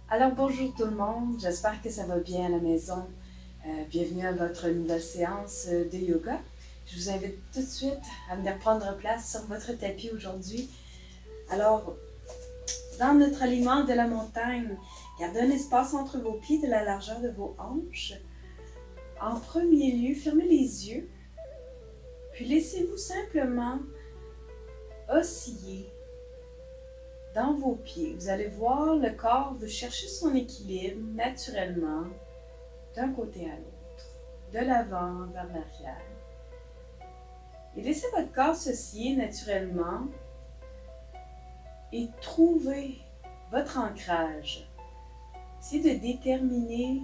Alors bonjour tout le monde, j'espère que ça va bien à la maison. Bienvenue à votre nouvelle séance de yoga. Je vous invite tout de suite à venir prendre place sur votre tapis aujourd'hui. Alors, dans notre aliment de la montagne, gardez un espace entre vos pieds de la largeur de vos hanches. En premier lieu, fermez les yeux, puis laissez-vous simplement osciller dans vos pieds. Vous allez voir le corps veut chercher son équilibre naturellement d'un côté à l'autre, de l'avant vers l'arrière. Et laissez votre corps s'osciller naturellement et trouvez votre ancrage. Essayez de déterminer,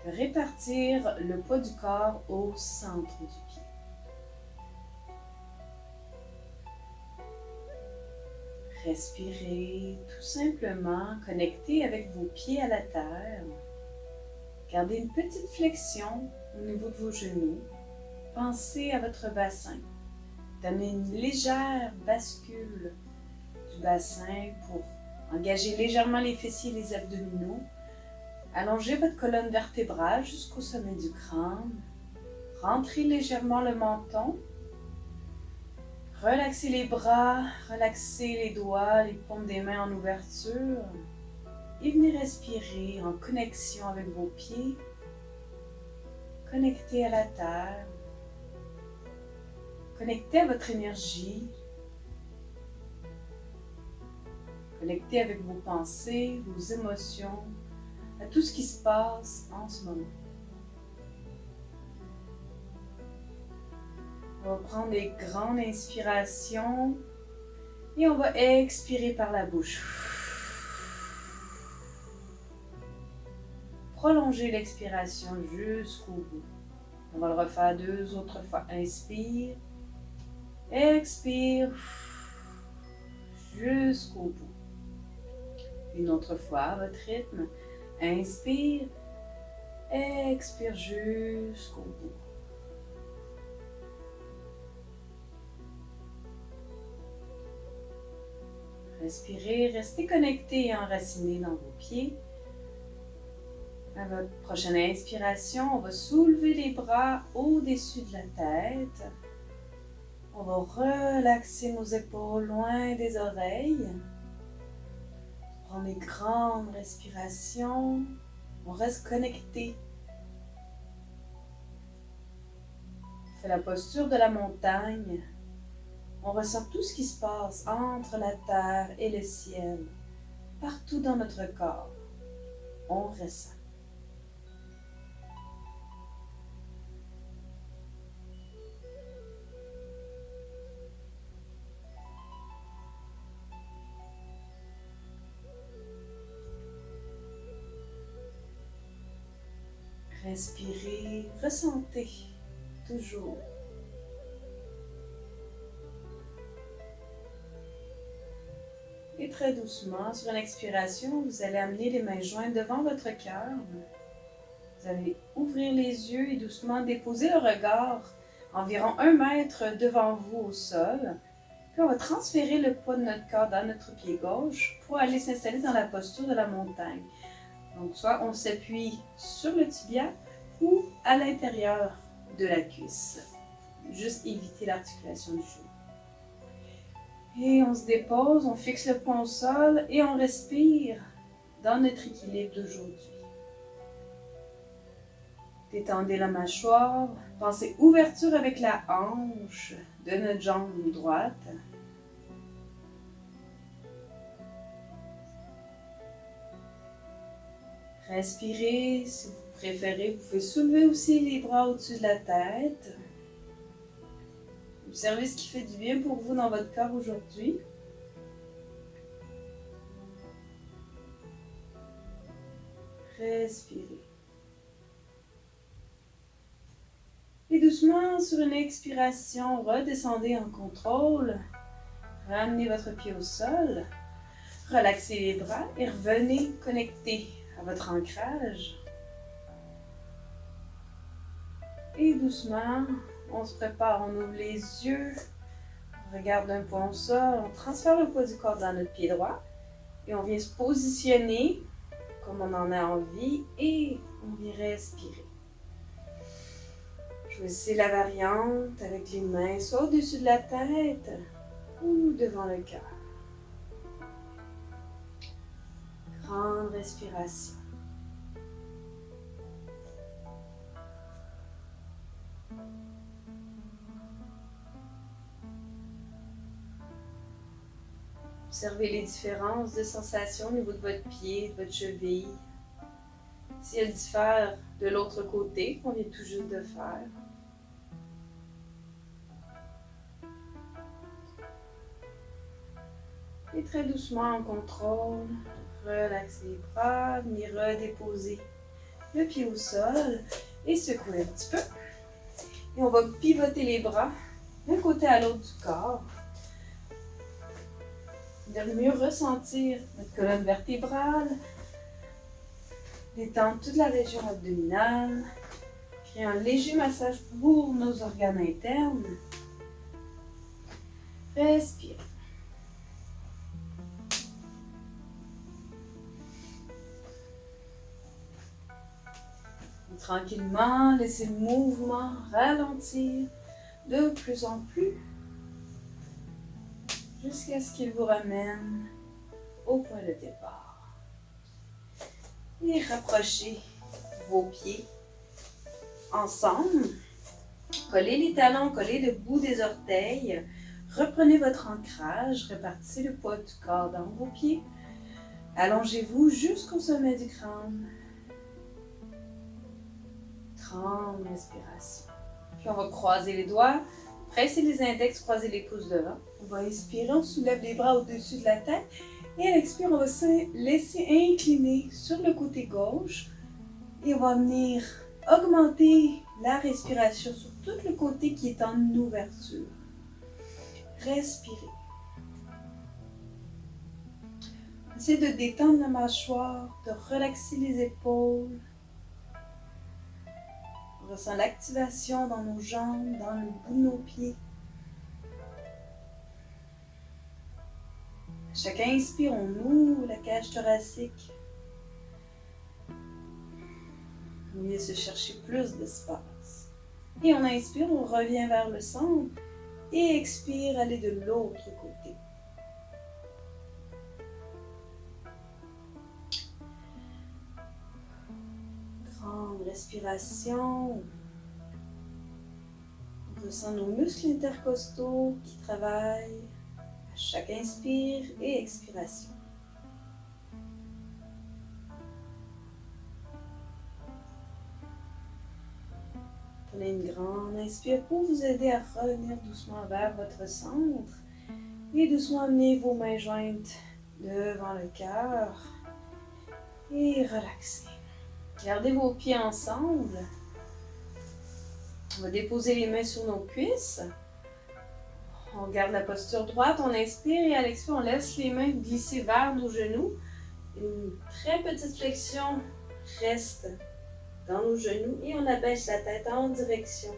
de répartir le poids du corps au centre du pied. Respirez tout simplement, connectez avec vos pieds à la terre. Gardez une petite flexion au niveau de vos genoux. Pensez à votre bassin. Donnez une légère bascule du bassin pour engager légèrement les fessiers et les abdominaux. Allongez votre colonne vertébrale jusqu'au sommet du crâne. Rentrez légèrement le menton. Relaxez les bras, relaxez les doigts, les paumes des mains en ouverture. Et venez respirer en connexion avec vos pieds. Connectez à la terre. Connectez à votre énergie. Connectez avec vos pensées, vos émotions, à tout ce qui se passe en ce moment. On va prendre des grandes inspirations et on va expirer par la bouche. Prolongez l'expiration jusqu'au bout. On va le refaire 2 autres fois. Inspire, expire, jusqu'au bout. Une autre fois, à votre rythme. Inspire, expire jusqu'au bout. Respirez, restez connecté et enraciné dans vos pieds. À votre prochaine inspiration, on va soulever les bras au-dessus de la tête. On va relaxer nos épaules loin des oreilles. Prendre des grandes respirations. On reste connecté. On fait la posture de la montagne. On ressent tout ce qui se passe entre la terre et le ciel, partout dans notre corps. On ressent. Respirez, ressentez toujours. Et très doucement, sur une expiration, vous allez amener les mains jointes devant votre cœur. Vous allez ouvrir les yeux et doucement déposer le regard environ 1 mètre devant vous au sol. Puis on va transférer le poids de notre corps dans notre pied gauche pour aller s'installer dans la posture de la montagne. Donc soit on s'appuie sur le tibia ou à l'intérieur de la cuisse. Juste éviter l'articulation du genou. Et on se dépose, on fixe le poing au sol et on respire dans notre équilibre d'aujourd'hui. Détendez la mâchoire, pensez ouverture avec la hanche de notre jambe droite. Respirez, si vous préférez, vous pouvez soulever aussi les bras au-dessus de la tête. Observez ce qui fait du bien pour vous dans votre corps aujourd'hui. Respirez. Et doucement, sur une expiration, redescendez en contrôle. Ramenez votre pied au sol. Relaxez les bras et revenez connecter à votre ancrage. Et doucement, on se prépare, on ouvre les yeux, on regarde d'un point au sol, on transfère le poids du corps dans notre pied droit Et on vient se positionner comme on en a envie et on vient respirer. Choisissez la variante avec les mains soit au-dessus de la tête ou devant le cœur. Grande respiration. Observez les différences de sensations au niveau de votre pied, de votre cheville. Si elles diffèrent de l'autre côté, qu'on vient tout juste de faire. Et très doucement, en contrôle, relaxez les bras, venez redéposer le pied au sol et secouer un petit peu. Et on va pivoter les bras d'un côté à l'autre du corps. De mieux ressentir notre colonne vertébrale, détendre toute la région abdominale, créer un léger massage pour nos organes internes. Respire. Et tranquillement, laissez le mouvement ralentir de plus en plus jusqu'à ce qu'il vous ramène au point de départ. Et rapprochez vos pieds ensemble. Collez les talons, collez le bout des orteils. Reprenez votre ancrage, répartissez le poids du corps dans vos pieds. Allongez-vous jusqu'au sommet du crâne. Grande respiration. Puis on va croiser les doigts, presser les index, croiser les pouces devant. On va inspirer, on soulève les bras au-dessus de la tête. Et à l'expire, on va se laisser incliner sur le côté gauche. Et on va venir augmenter la respiration sur tout le côté qui est en ouverture. Respirez. Essayez de détendre la mâchoire, de relaxer les épaules. On ressent l'activation dans nos jambes, dans le bout de nos pieds. À chaque inspire, on ouvre la cage thoracique. On vient se chercher plus d'espace. Et on inspire, on revient vers le centre. Et expire, aller de l'autre côté. Grande respiration. On ressent nos muscles intercostaux qui travaillent à chaque inspire et expiration. Prenez une grande inspire pour vous aider à revenir doucement vers votre centre. Et doucement amenez vos mains jointes devant le cœur. Et relaxez. Gardez vos pieds ensemble. On va déposer les mains sur nos cuisses. On garde la posture droite, on inspire et à l'expire, on laisse les mains glisser vers nos genoux. Une très petite flexion reste dans nos genoux et on abaisse la tête en direction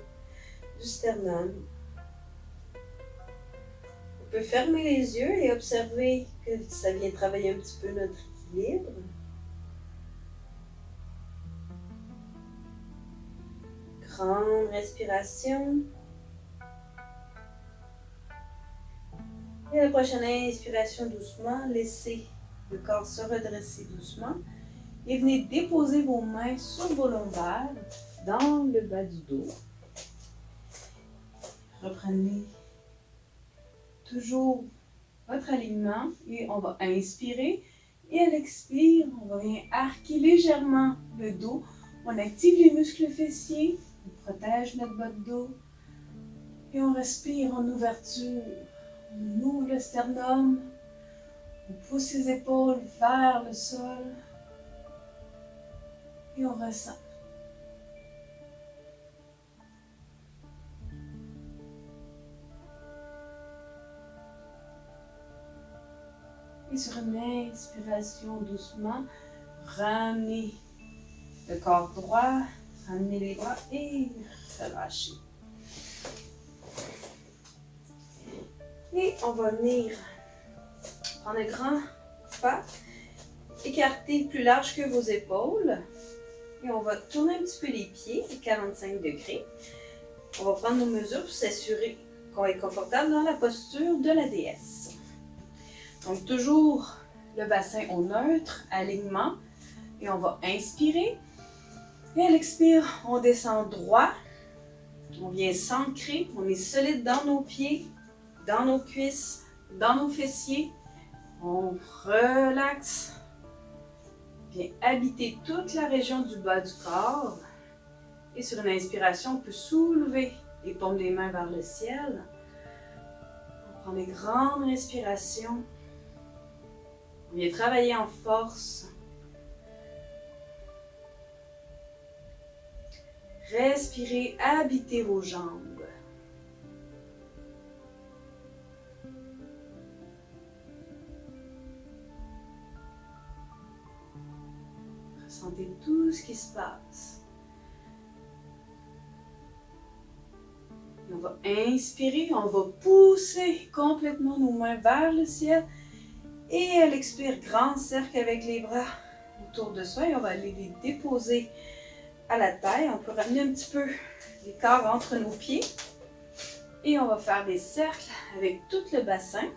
du sternum. On peut fermer les yeux et observer que ça vient travailler un petit peu notre équilibre. Grande respiration. Et la prochaine inspiration doucement, laissez le corps se redresser doucement. Et venez déposer vos mains sur vos lombaires, dans le bas du dos. Reprenez toujours votre alignement et on va inspirer. Et à l'expire, on va venir arquer légèrement le dos. On active les muscles fessiers, on protège notre bas de dos. Et on respire en ouverture. On ouvre le sternum, on pousse les épaules vers le sol. Et on ressent. Et sur une inspiration doucement, ramenez le corps droit, ramenez les bras et relâchez. Et on va venir prendre un grand pas écarter plus large que vos épaules. Et on va tourner un petit peu les pieds à 45 degrés. On va prendre nos mesures pour s'assurer qu'on est confortable dans la posture de la déesse. Donc toujours le bassin au neutre, alignement. Et on va inspirer. Et à l'expire, on descend droit. On vient s'ancrer. On est solide dans nos pieds, dans nos cuisses, dans nos fessiers. On relaxe. Vient habiter toute la région du bas du corps. Et sur une inspiration, on peut soulever les paumes des mains vers le ciel. On prend des grandes respirations. On vient travailler en force. Respirez, habitez vos jambes. Ressentez tout ce qui se passe. Et on va inspirer, on va pousser complètement nos mains vers le ciel. Et à l'expire, grand cercle avec les bras autour de soi et on va aller les déposer à la taille. On peut ramener un petit peu les corps entre nos pieds. Et on va faire des cercles avec tout le bassin.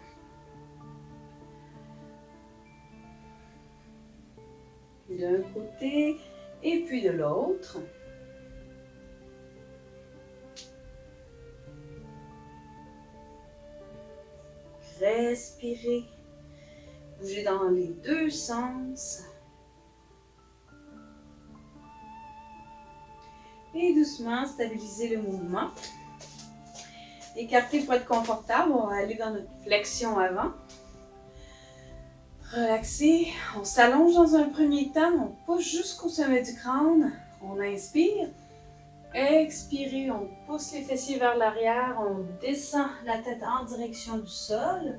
D'un côté et puis de l'autre. Respirez. Bougez dans les deux sens. Et doucement, stabilisez le mouvement. Écartez pour être confortable. On va aller dans notre flexion avant. Relaxez. On s'allonge dans un premier temps. On pousse jusqu'au sommet du crâne. On inspire. Expirez. On pousse les fessiers vers l'arrière. On descend la tête en direction du sol.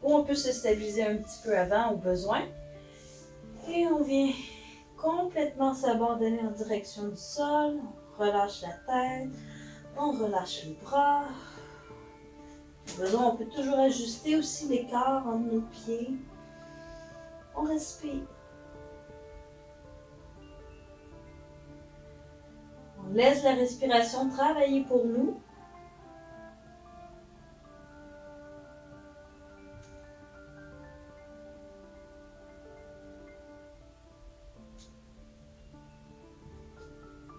Ou on peut se stabiliser un petit peu avant au besoin. Et on vient complètement s'abandonner en direction du sol. On relâche la tête. On relâche les bras. Au besoin, on peut toujours ajuster aussi l'écart entre nos pieds. On respire. On laisse la respiration travailler pour nous.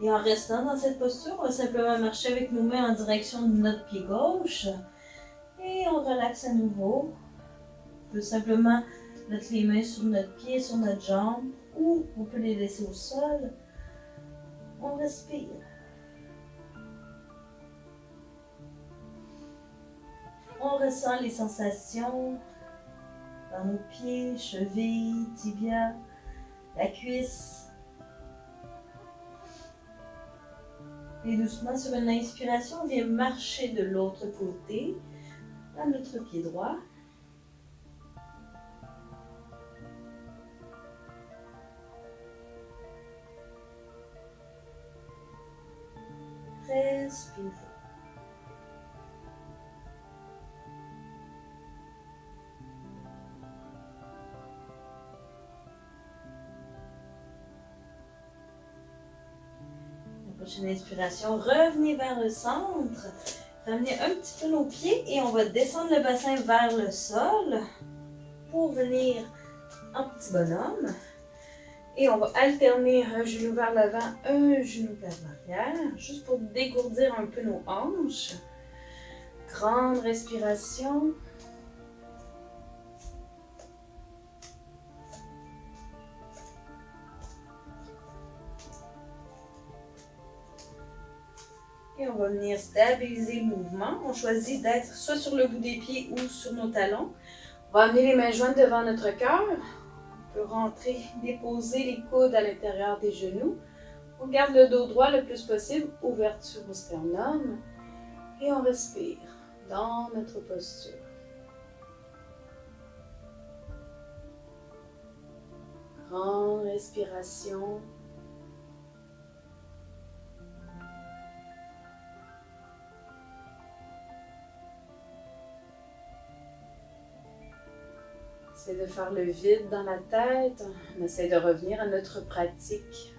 Et en restant dans cette posture, on va simplement marcher avec nos mains en direction de notre pied gauche. Et on relaxe à nouveau. On peut simplement mettre les mains sur notre pied, sur notre jambe, ou on peut les laisser au sol. On respire. On ressent les sensations dans nos pieds, chevilles, tibias, la cuisse. Et doucement, sur une inspiration, on vient marcher de l'autre côté, à notre pied droit. Respirez. Prochaine inspiration, revenez vers le centre. Ramenez un petit peu nos pieds et on va descendre le bassin vers le sol pour venir en petit bonhomme. Et on va alterner un genou vers l'avant, un genou vers l'arrière, juste pour dégourdir un peu nos hanches. Grande respiration. Et on va venir stabiliser le mouvement. On choisit d'être soit sur le bout des pieds ou sur nos talons. On va amener les mains jointes devant notre cœur. On peut rentrer, déposer les coudes à l'intérieur des genoux. On garde le dos droit le plus possible, ouverture au sternum. Et on respire dans notre posture. Grande respiration. essaie de faire le vide dans la tête. On essaie de revenir à notre pratique.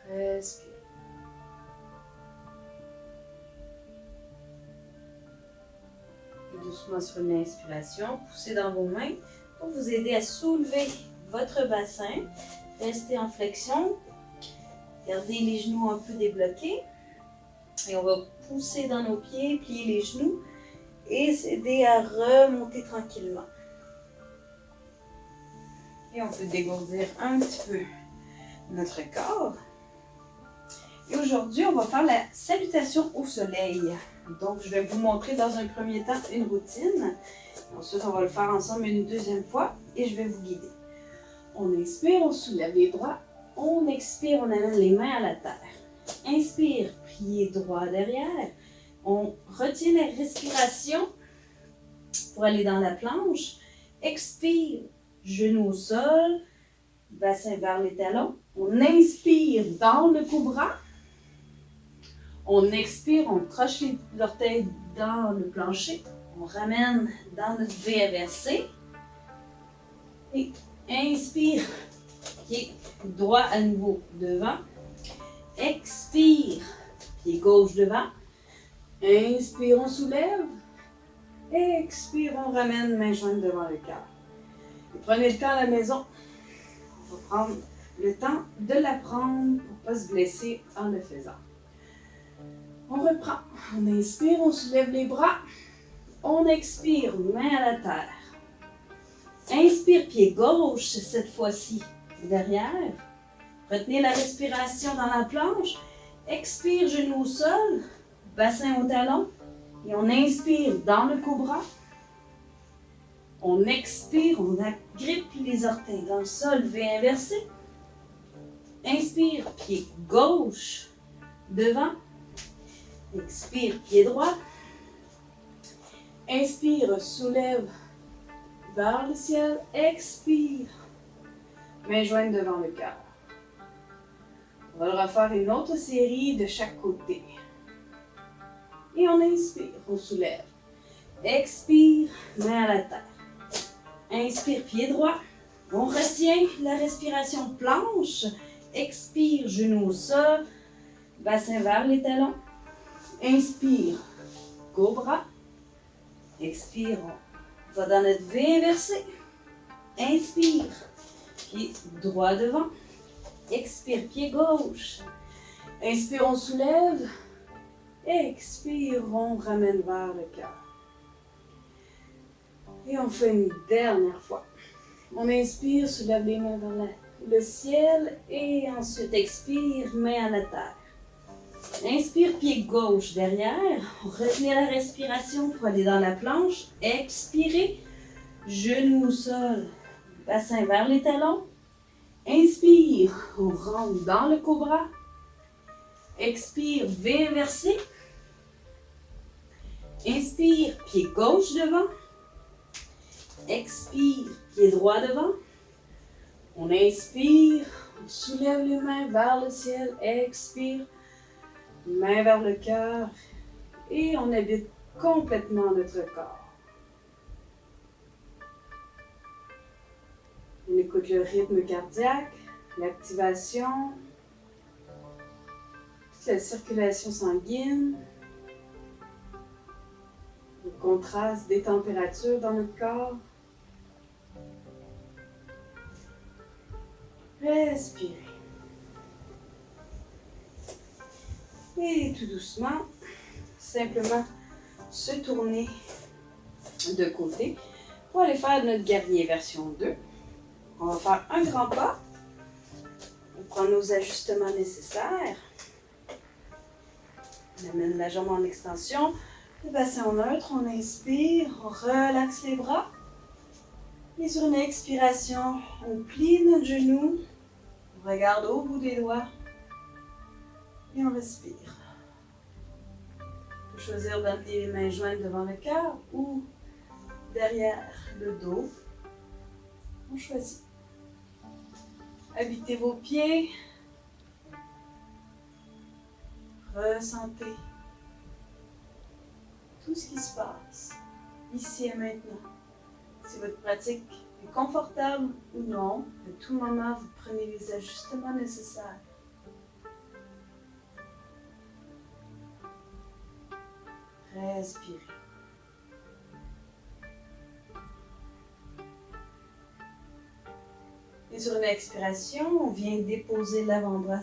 Respire. Et doucement sur une inspiration, poussez dans vos mains pour vous aider à soulever votre bassin. Restez en flexion. Gardez les genoux un peu débloqués. Et on va pousser dans nos pieds, plier les genoux et s'aider à remonter tranquillement. Et on peut dégourdir un petit peu notre corps. Et aujourd'hui, on va faire la salutation au soleil. Donc, je vais vous montrer dans un premier temps une routine. Ensuite, on va le faire ensemble une deuxième fois et je vais vous guider. On inspire, on soulève les bras. On expire, on amène les mains à la terre. Inspire, pied droit derrière. On retient la respiration pour aller dans la planche. Expire, genoux au sol, bassin vers les talons. On inspire dans le cobra. On expire, on croche les orteils dans le plancher. On ramène dans notre V inversé. Et inspire, pied droit à nouveau devant. Expire, pied gauche devant. Inspire, on soulève. Expire, on ramène main jointe devant le cœur. Et prenez le temps à la maison. On va prendre le temps de l'apprendre pour ne pas se blesser en le faisant. On reprend. On inspire, on soulève les bras. On expire, main à la terre. Inspire, pied gauche cette fois-ci derrière. Retenez la respiration dans la planche. Expire, genoux au sol, bassin au talon. Et on inspire dans le cobra. On expire, on agrippe les orteils dans le sol, V inversé. Inspire, pied gauche devant. Expire, pied droit. Inspire, soulève vers le ciel. Expire, main jointe devant le cœur. On va le refaire une autre série de chaque côté. Et on inspire, on soulève. Expire, main à la terre. Inspire, pied droit. On retient la respiration planche. Expire, genoux au sol, bassin vers les talons. Inspire, cobra. Expire, on va dans notre V inversé. Inspire, pied droit devant. Expire, pied gauche. Inspire, on soulève. Expire, on ramène vers le cœur. Et on fait une dernière fois. On inspire, soulève les mains vers le ciel. Et ensuite, expire, main à la terre. Inspire, pied gauche derrière. Retenez la respiration pour aller dans la planche. Expirez, genoux au sol, bassin vers les talons. Inspire, on rentre dans le cobra. Expire, V inversé. Inspire, pied gauche devant. Expire, pied droit devant. On inspire, on soulève les mains vers le ciel. Expire, main vers le cœur. Et on habite complètement notre corps. On écoute le rythme cardiaque, l'activation, toute la circulation sanguine, le contraste des températures dans notre corps. Respirez. Et tout doucement, simplement se tourner de côté pour aller faire notre guerrier version 2. On va faire un grand pas. On prend nos ajustements nécessaires. On amène la jambe en extension, le bassin en neutre. On inspire, on relaxe les bras. Et sur une expiration, on plie notre genou. On regarde au bout des doigts. Et on respire. On peut choisir d'amener les mains jointes devant le cœur ou derrière le dos. On choisit. Habitez vos pieds. Ressentez tout ce qui se passe, ici et maintenant. Si votre pratique est confortable ou non, à tout moment, vous prenez les ajustements nécessaires. Respirez. Et sur une expiration, on vient déposer l'avant-bras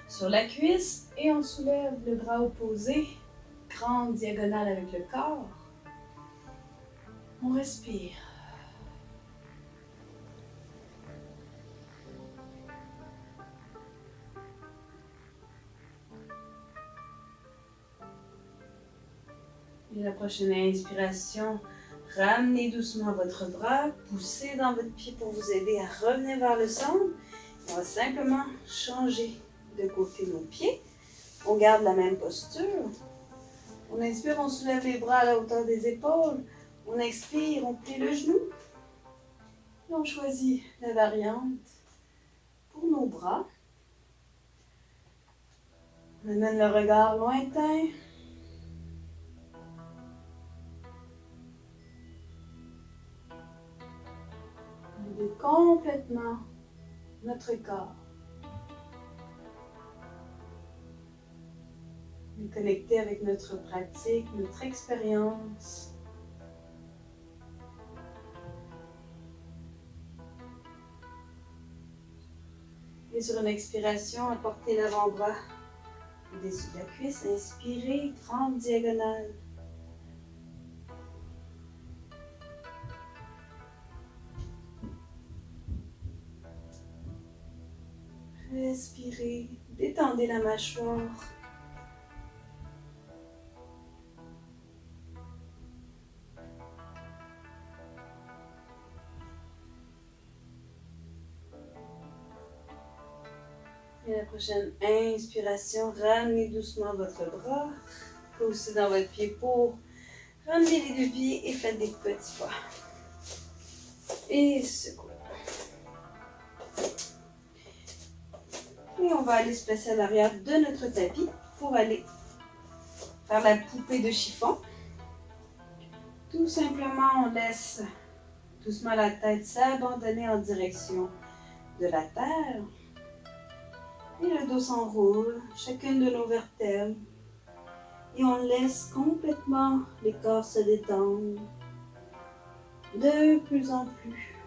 sur la cuisse et on soulève le bras opposé, grande diagonale avec le corps. On respire. Et la prochaine inspiration, ramenez doucement votre bras, poussez dans votre pied pour vous aider à revenir vers le centre. On va simplement changer de côté nos pieds. On garde la même posture. On inspire, on soulève les bras à la hauteur des épaules. On expire, on plie le genou. Et on choisit la variante pour nos bras. On amène le regard lointain. On vide complètement notre corps. On est connecté avec notre pratique, notre expérience. Et sur une expiration, apportez l'avant-bras au-dessus de la cuisse. Inspirez, grande diagonale. Respirez, détendez la mâchoire. Et la prochaine inspiration, ramenez doucement votre bras. Poussez dans votre pied pour ramener les deux pieds et faites des petits pas. Et secouez. Et on va aller se placer à l'arrière de notre tapis pour aller faire la poupée de chiffon. Tout simplement, on laisse doucement la tête s'abandonner en direction de la terre. Et le dos s'enroule, chacune de nos vertèbres. Et on laisse complètement les corps se détendre de plus en plus.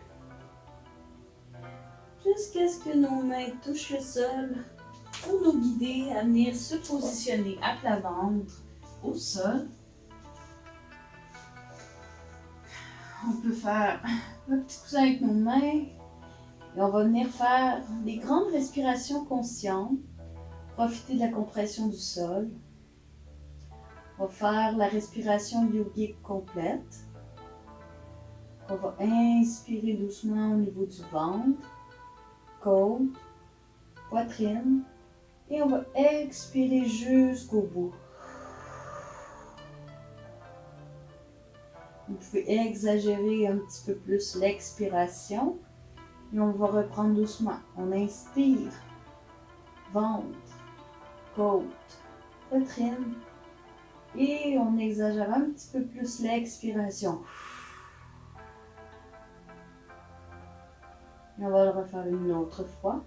Jusqu'à ce que nos mains touchent le sol pour nous guider à venir se positionner à plat ventre au sol. On peut faire un petit coussin avec nos mains et on va venir faire des grandes respirations conscientes, profiter de la compression du sol. On va faire la respiration yogique complète. On va inspirer doucement au niveau du ventre, côte, poitrine et on va expirer jusqu'au bout. Vous pouvez exagérer un petit peu plus l'expiration et on va reprendre doucement. On inspire, ventre, côte, poitrine et on exagère un petit peu plus l'expiration. Et on va le refaire une autre fois.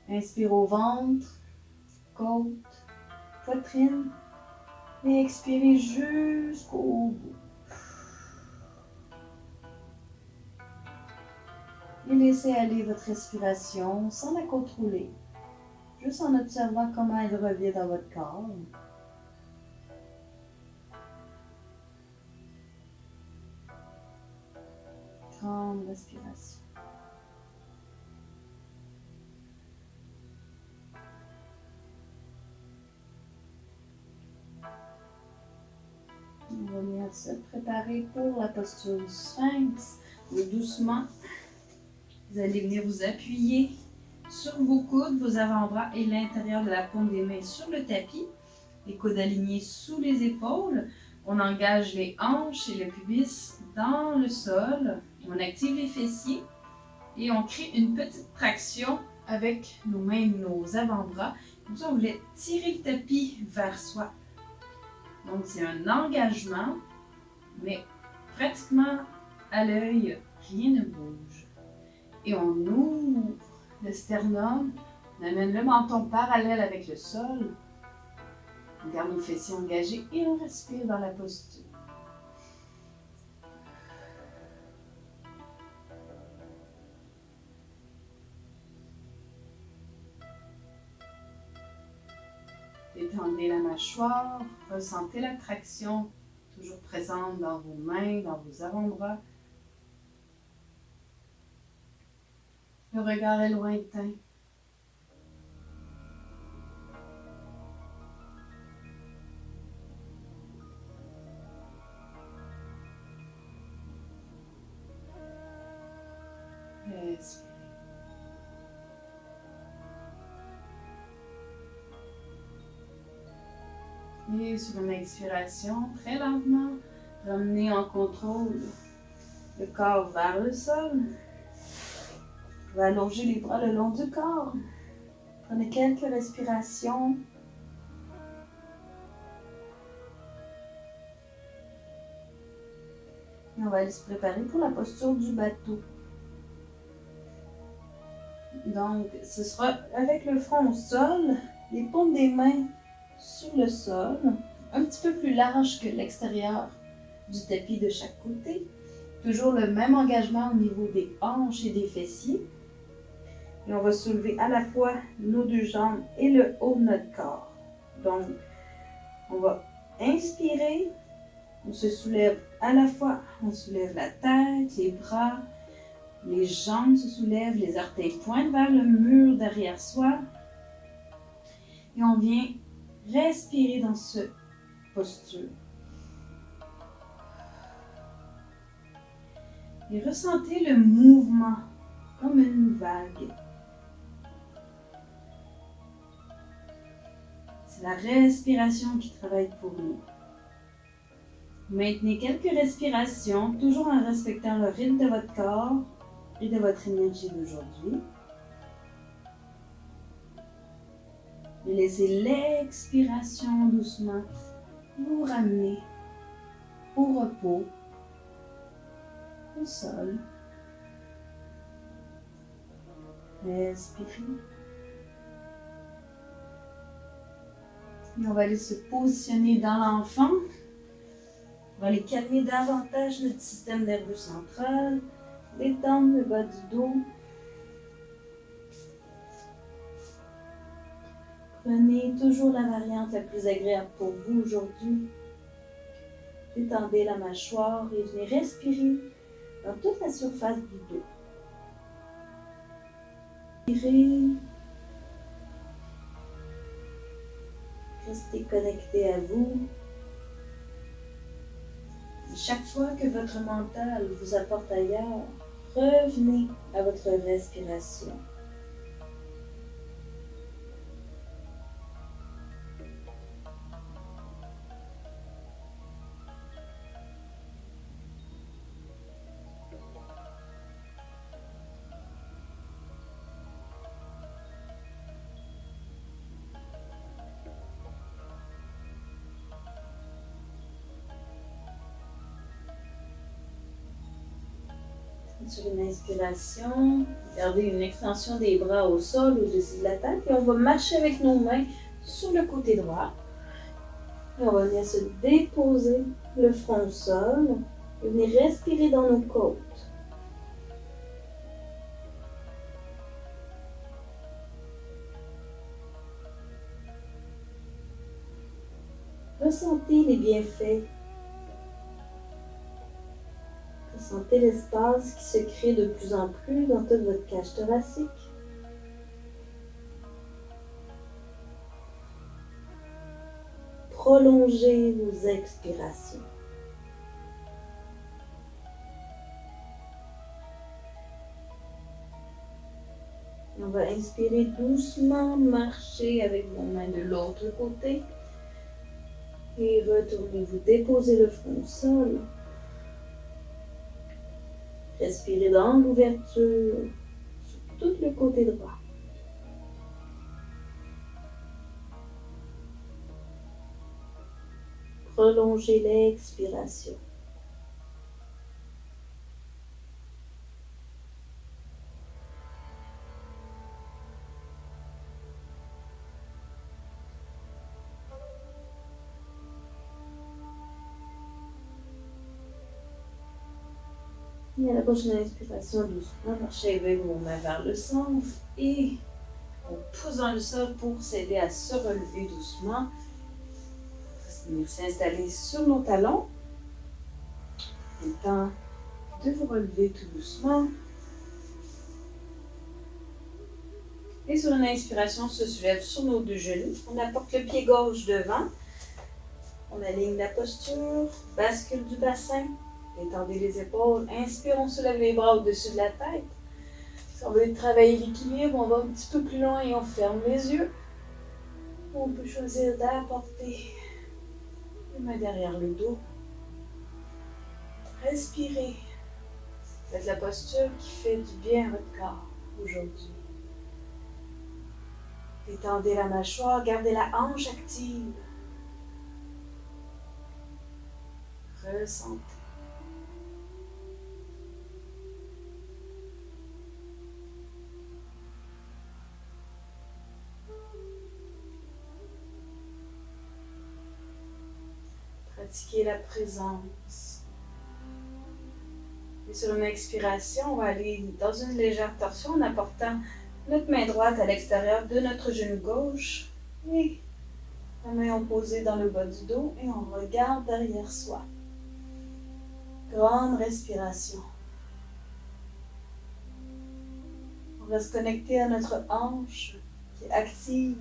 Inspire au ventre, côte, poitrine et expirez jusqu'au bout. Et laissez aller votre respiration sans la contrôler, juste en observant comment elle revient dans votre corps. Grande respiration. On va venir se préparer pour la posture du sphinx. Doucement, vous allez venir vous appuyer sur vos coudes, vos avant-bras et l'intérieur de la paume des mains sur le tapis. Les coudes alignés sous les épaules. On engage les hanches et le pubis dans le sol. On active les fessiers et on crée une petite traction avec nos mains et nos avant-bras. Comme ça, on voulait tirer le tapis vers soi. Donc, c'est un engagement, mais pratiquement à l'œil, rien ne bouge. Et on ouvre le sternum, on amène le menton parallèle avec le sol. On garde nos fessiers engagés et on respire dans la posture. Détendez la mâchoire, ressentez la traction toujours présente dans vos mains, dans vos avant-bras. Le regard est lointain. Respirez. Et sur une expiration, très lentement, ramenez en contrôle le corps vers le sol. Vous pouvez allonger les bras le long du corps. Prenez quelques respirations. Et on va aller se préparer pour la posture du bateau. Donc, ce sera avec le front au sol, les paumes des mains sur le sol, un petit peu plus large que l'extérieur du tapis de chaque côté. Toujours le même engagement au niveau des hanches et des fessiers. Et on va soulever à la fois nos deux jambes et le haut de notre corps. Donc, on va inspirer, on se soulève à la fois, on soulève la tête, les bras, les jambes se soulèvent, les orteils pointent vers le mur derrière soi. Et on vient respirer dans cette posture. Et ressentez le mouvement comme une vague. C'est la respiration qui travaille pour nous. Maintenez quelques respirations, toujours en respectant le rythme de votre corps et de votre énergie d'aujourd'hui. Et laissez l'expiration doucement vous ramener au repos, au sol. Respirez. Et on va aller se positionner dans l'enfant. On va aller calmer davantage notre système nerveux central, détendre le bas du dos. Prenez toujours la variante la plus agréable pour vous aujourd'hui. Détendez la mâchoire et venez respirer dans toute la surface du dos. Respirez. Restez connecté à vous. Et chaque fois que votre mental vous apporte ailleurs, revenez à votre respiration. Sur une inspiration, gardez une extension des bras au sol au-dessus de la tête et on va marcher avec nos mains sur le côté droit. Et on va venir se déposer le front au sol et venir respirer dans nos côtes. Ressentez les bienfaits. Ressentez l'espace qui se crée de plus en plus dans toute votre cage thoracique. Prolongez vos expirations. On va inspirer doucement, marcher avec vos mains de l'autre côté. Et retournez vous déposer le front au sol. Respirez dans l'ouverture sur tout le côté droit. prolongez l'expiration. Et à la prochaine inspiration, doucement, marchez avec vos mains vers le centre et on pousse dans le sol pour s'aider à se relever doucement. On va venir s'installer sur nos talons. Le temps de vous relever tout doucement. Et sur une inspiration, on se soulève sur nos deux genoux. On apporte le pied gauche devant. On aligne la posture, bascule du bassin. Étendez les épaules. Inspire, on soulève les bras au-dessus de la tête. Si on veut travailler l'équilibre, on va un petit peu plus loin et on ferme les yeux. On peut choisir d'apporter les mains derrière le dos. Respirez. Faites la posture qui fait du bien à votre corps aujourd'hui. Détendez la mâchoire, gardez la hanche active. Ressentez. Pratiquez la présence. Et sur une expiration, on va aller dans une légère torsion en apportant notre main droite à l'extérieur de notre genou gauche et la main opposée dans le bas du dos et on regarde derrière soi. Grande respiration. On va se connecter à notre hanche qui est active.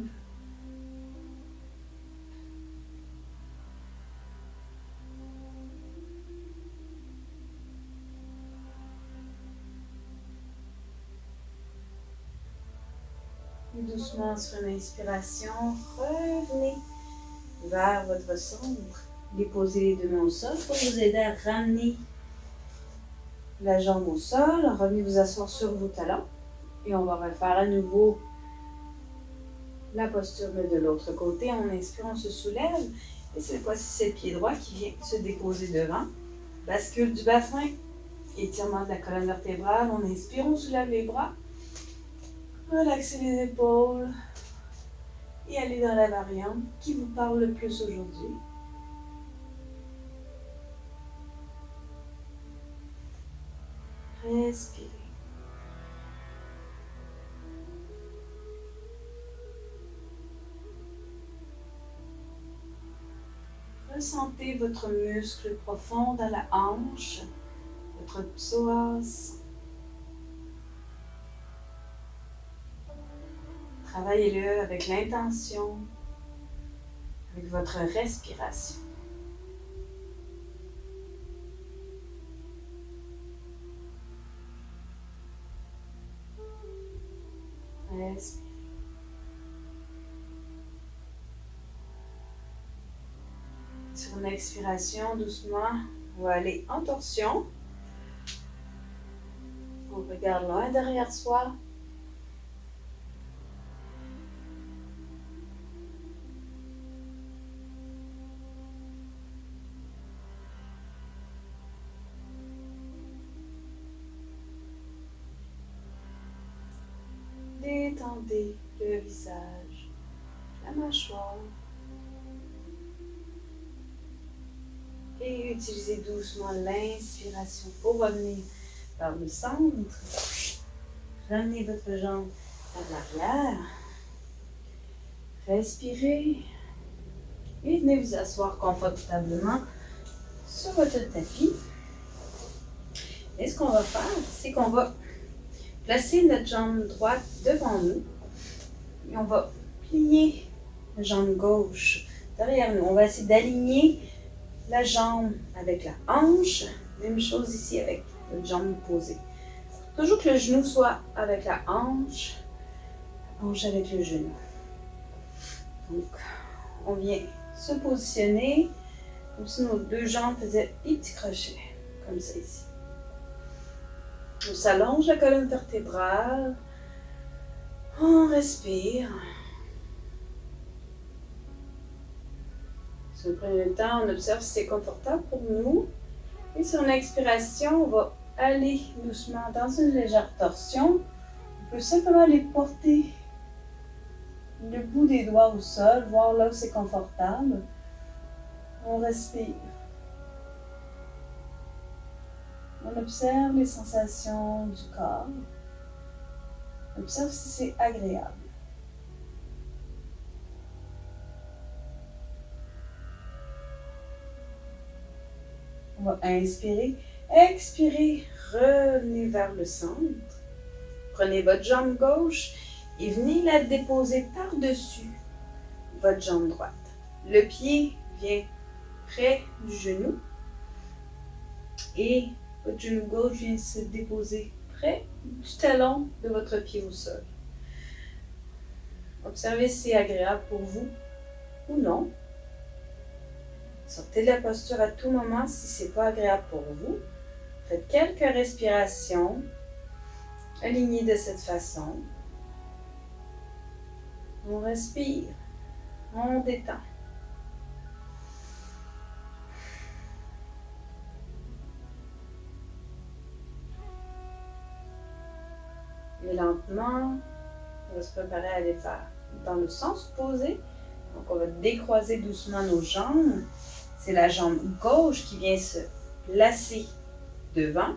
Et doucement sur une inspiration, revenez vers votre centre. Déposez les deux mains au sol pour vous aider à ramener la jambe au sol. Revenez vous asseoir sur vos talons. Et on va refaire à nouveau la posture mais de l'autre côté. On inspire, on se soulève. Et cette fois-ci, c'est le pied droit qui vient se déposer devant. Bascule du bassin. Étirement de la colonne vertébrale. On inspire, on soulève les bras. Relaxez les épaules et allez dans la variante qui vous parle le plus aujourd'hui. Respirez. Ressentez votre muscle profond dans la hanche, votre psoas. Travaillez-le avec l'intention, avec votre respiration. Respirez. Sur une expiration, doucement, on va aller en torsion. On regarde loin derrière soi. Détendez le visage, la mâchoire et utilisez doucement l'inspiration pour revenir vers le centre. Ramenez votre jambe à l'arrière. Respirez et venez vous asseoir confortablement sur votre tapis. Et ce qu'on va faire, c'est qu'on va placer notre jambe droite devant nous et on va plier la jambe gauche derrière nous. On va essayer d'aligner la jambe avec la hanche. Même chose ici avec notre jambe opposée. Toujours que le genou soit avec la hanche avec le genou. Donc, on vient se positionner comme si nos deux jambes faisaient des petits crochets, comme ça ici. On s'allonge la colonne vertébrale. On respire. Si vous prenez le temps, on observe si c'est confortable pour nous. Et sur une expiration, on va aller doucement dans une légère torsion. On peut simplement les porter le bout des doigts au sol, voir là où c'est confortable. On respire. On observe les sensations du corps. On observe si c'est agréable. On va inspirer, expirer, revenez vers le centre. Prenez votre jambe gauche et venez la déposer par-dessus votre jambe droite. Le pied vient près du genou et votre genou gauche vient se déposer près du talon de votre pied au sol. Observez si c'est agréable pour vous ou non. Sortez de la posture à tout moment si ce n'est pas agréable pour vous. Faites quelques respirations alignées de cette façon. On respire, on détend. Et lentement, on va se préparer à aller faire dans le sens opposé. Donc on va décroiser doucement nos jambes. C'est la jambe gauche qui vient se placer devant.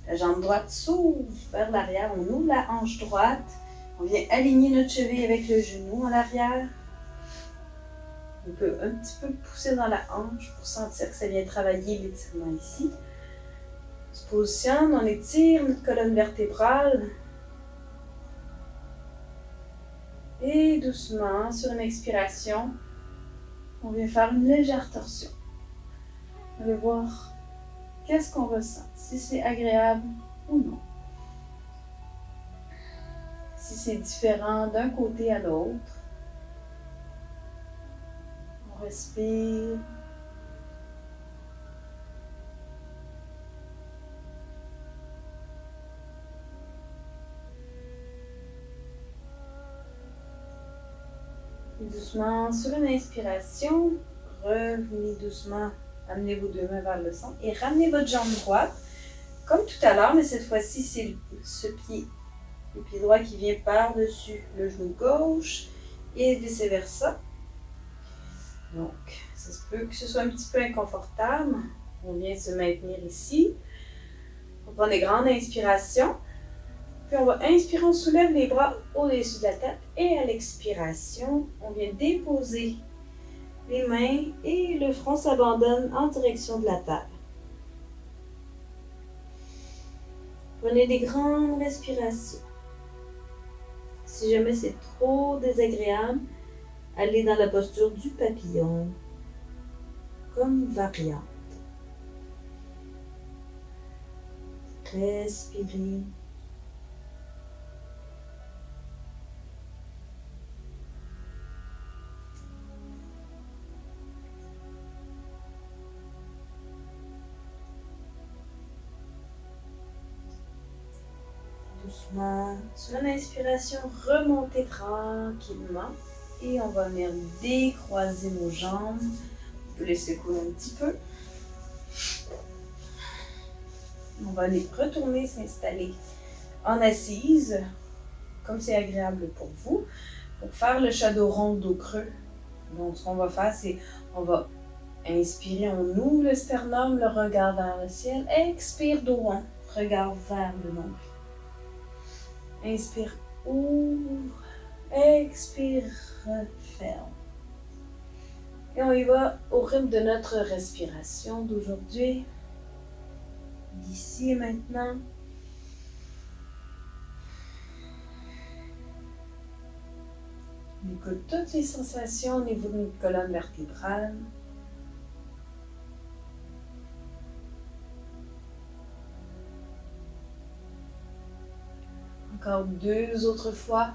La jambe droite s'ouvre vers l'arrière. On ouvre la hanche droite. On vient aligner notre cheville avec le genou en arrière. On peut un petit peu pousser dans la hanche pour sentir que ça vient travailler l'étirement ici. On se positionne, on étire notre colonne vertébrale. Et doucement, sur une expiration, on vient faire une légère torsion. On va voir qu'est-ce qu'on ressent, si c'est agréable ou non. Si c'est différent d'un côté à l'autre. On respire. Et doucement, sur une inspiration, revenez doucement. Amenez vos deux mains vers le centre et ramenez votre jambe droite, comme tout à l'heure, mais cette fois-ci, c'est ce pied, le pied droit qui vient par-dessus le genou gauche et vice-versa. Donc, ça se peut que ce soit un petit peu inconfortable. On vient se maintenir ici. On prend des grandes inspirations. Puis on va inspirer, on soulève les bras au-dessus de la tête. Et à l'expiration, on vient déposer les mains et le front s'abandonne en direction de la terre. Prenez des grandes respirations. Si jamais c'est trop désagréable, allez dans la posture du papillon, comme variante. Respirez. Doucement, sur une inspiration, remontez tranquillement et on va venir décroiser nos jambes. On peut les secouer un petit peu. On va aller retourner s'installer en assise, comme c'est agréable pour vous, pour faire le chaudron dos creux. Donc, ce qu'on va faire, c'est on va inspirer, on ouvre le sternum, le regard vers le ciel. Expire, dos rond, regard vers le nombril. Inspire, ouvre. Expire, referme. Et on y va au rythme de notre respiration d'aujourd'hui. D'ici et maintenant. On écoute toutes les sensations au niveau de notre colonne vertébrale. Encore 2 autres fois.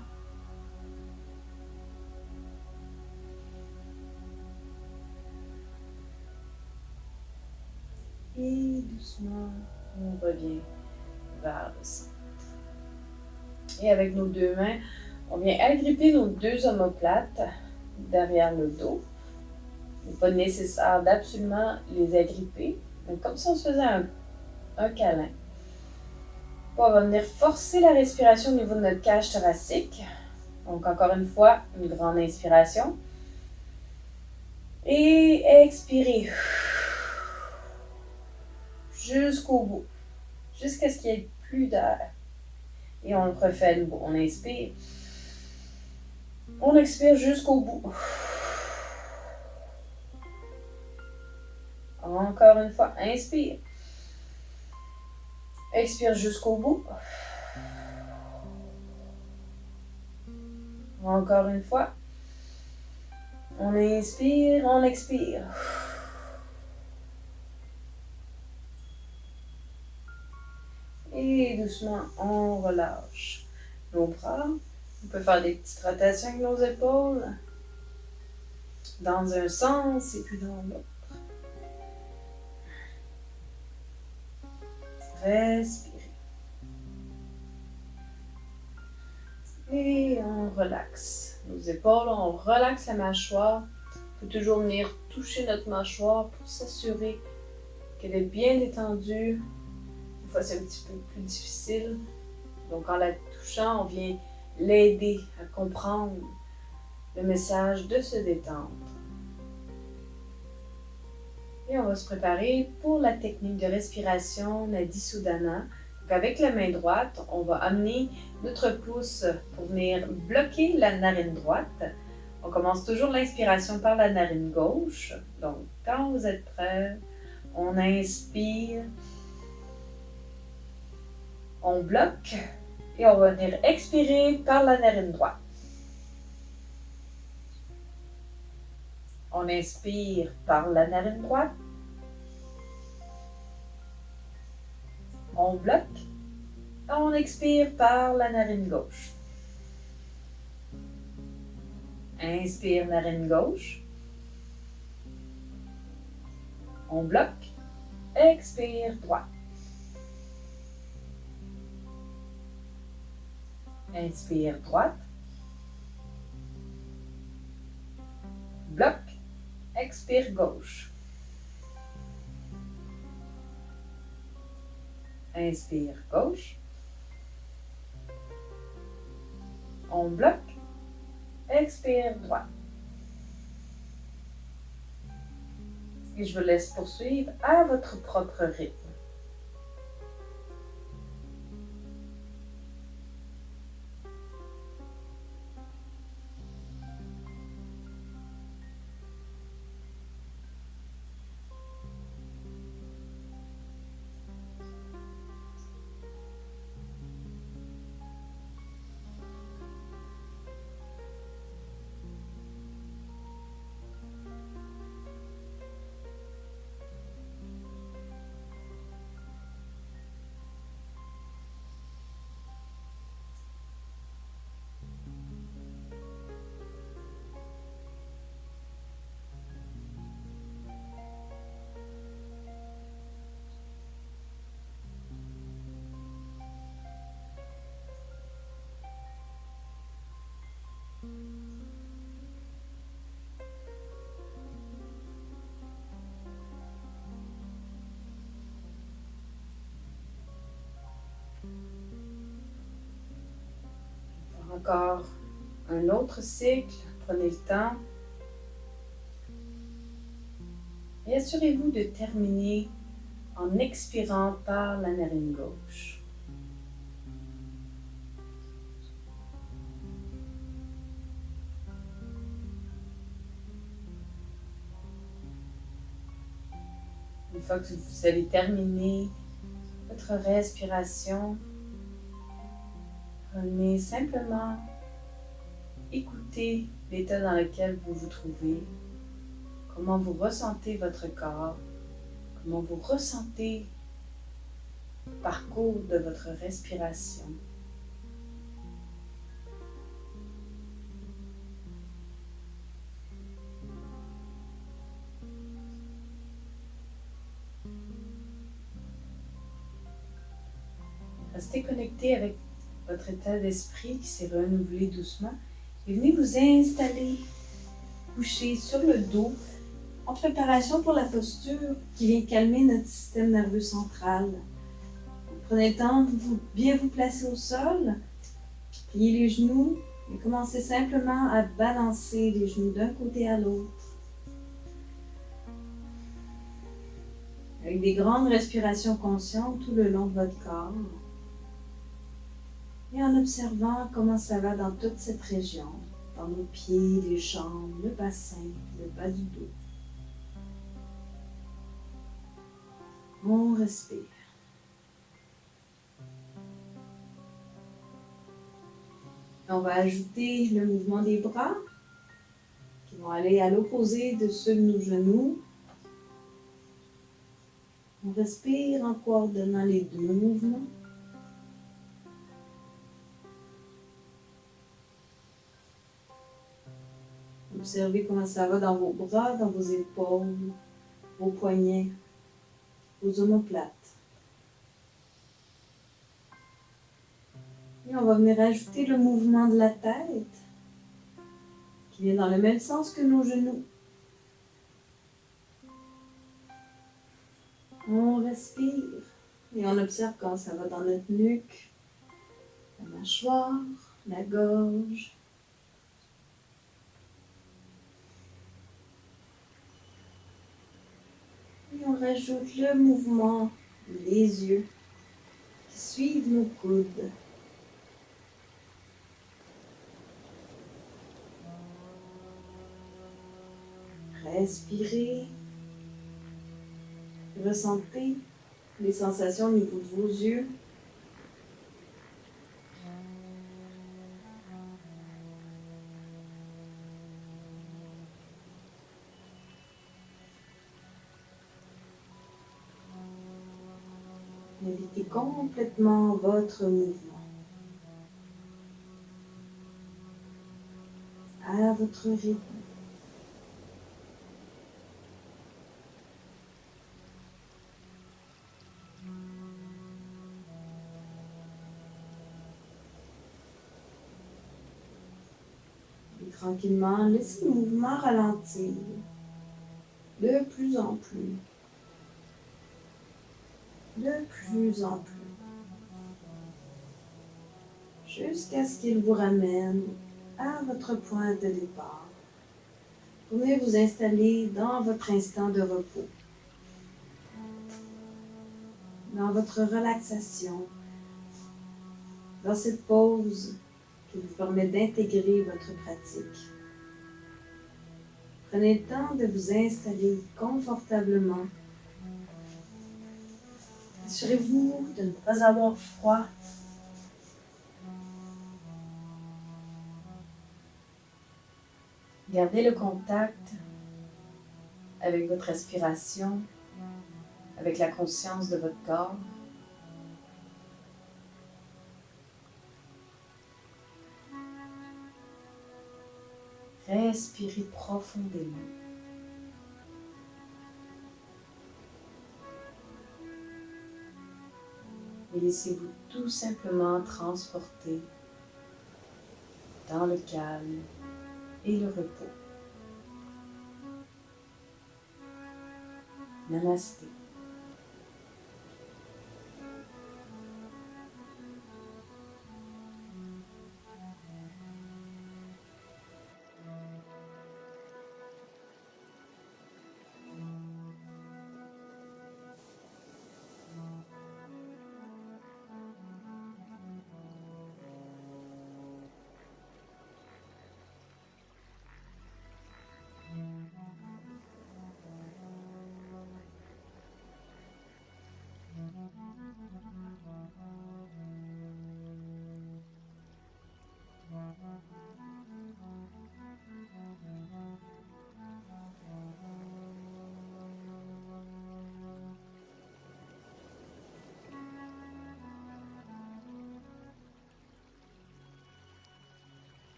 Et doucement, on revient vers le centre. Et avec nos 2 mains, on vient agripper nos 2 omoplates derrière le dos. Il n'est pas nécessaire d'absolument les agripper, mais comme si on se faisait un câlin. On va venir forcer la respiration au niveau de notre cage thoracique. Donc, encore une fois, une grande inspiration. Et expirez. Jusqu'au bout. Jusqu'à ce qu'il n'y ait plus d'air. Et on le refait à nouveau. On inspire. On expire jusqu'au bout. Encore une fois, inspire. Expire jusqu'au bout. Encore une fois. On inspire, on expire. Et doucement, on relâche nos bras. On peut faire des petites rotations avec nos épaules. Dans un sens et puis dans l'autre. Respirez. Et on relaxe nos épaules, on relaxe la mâchoire. On peut toujours venir toucher notre mâchoire pour s'assurer qu'elle est bien détendue. Des fois, c'est un petit peu plus difficile. Donc, en la touchant, on vient l'aider à comprendre le message de se détendre. Et on va se préparer pour la technique de respiration Nadi Sudhana. Donc, avec la main droite, on va amener notre pouce pour venir bloquer la narine droite. On commence toujours l'inspiration par la narine gauche. Donc, quand vous êtes prêts, on inspire, on bloque et on va venir expirer par la narine droite. On inspire par la narine droite. On bloque. On expire par la narine gauche. Inspire narine gauche. On bloque. Expire droite. Inspire droite. Bloque. Expire gauche. Inspire gauche. On bloque. Expire droite. Et je vous laisse poursuivre à votre propre rythme. Encore un autre cycle, prenez le temps. Et assurez-vous de terminer en expirant par la narine gauche. Une fois que vous avez terminé votre respiration, venez simplement écouter l'état dans lequel vous vous trouvez, comment vous ressentez votre corps, comment vous ressentez le parcours de votre respiration. Restez connecté avec votre état d'esprit qui s'est renouvelé doucement et venez vous installer, coucher sur le dos en préparation pour la posture qui vient calmer notre système nerveux central. Prenez le temps de bien vous placer au sol, pliez les genoux et commencez simplement à balancer les genoux d'un côté à l'autre. Avec des grandes respirations conscientes tout le long de votre corps. Et en observant comment ça va dans toute cette région, dans nos pieds, les jambes, le bassin, le bas du dos. On respire. On va ajouter le mouvement des bras qui vont aller à l'opposé de ceux de nos genoux. On respire en coordonnant les deux mouvements. Observez comment ça va dans vos bras, dans vos épaules, vos poignets, vos omoplates. Et on va venir ajouter le mouvement de la tête qui vient dans le même sens que nos genoux. On respire et on observe quand ça va dans notre nuque, la mâchoire, la gorge. Et on rajoute le mouvement des yeux qui suivent nos coudes. Respirez. Ressentez les sensations au niveau de vos yeux. Invitez complètement votre mouvement à votre rythme. Et tranquillement, laissez le mouvement ralentir de plus en plus. De plus en plus. Jusqu'à ce qu'il vous ramène à votre point de départ. Vous venez vous installer dans votre instant de repos. Dans votre relaxation. Dans cette pause qui vous permet d'intégrer votre pratique. Prenez le temps de vous installer confortablement. Assurez-vous de ne pas avoir froid. Gardez le contact avec votre respiration, avec la conscience de votre corps. Respirez profondément. Et laissez-vous tout simplement transporter dans le calme et le repos. Namasté.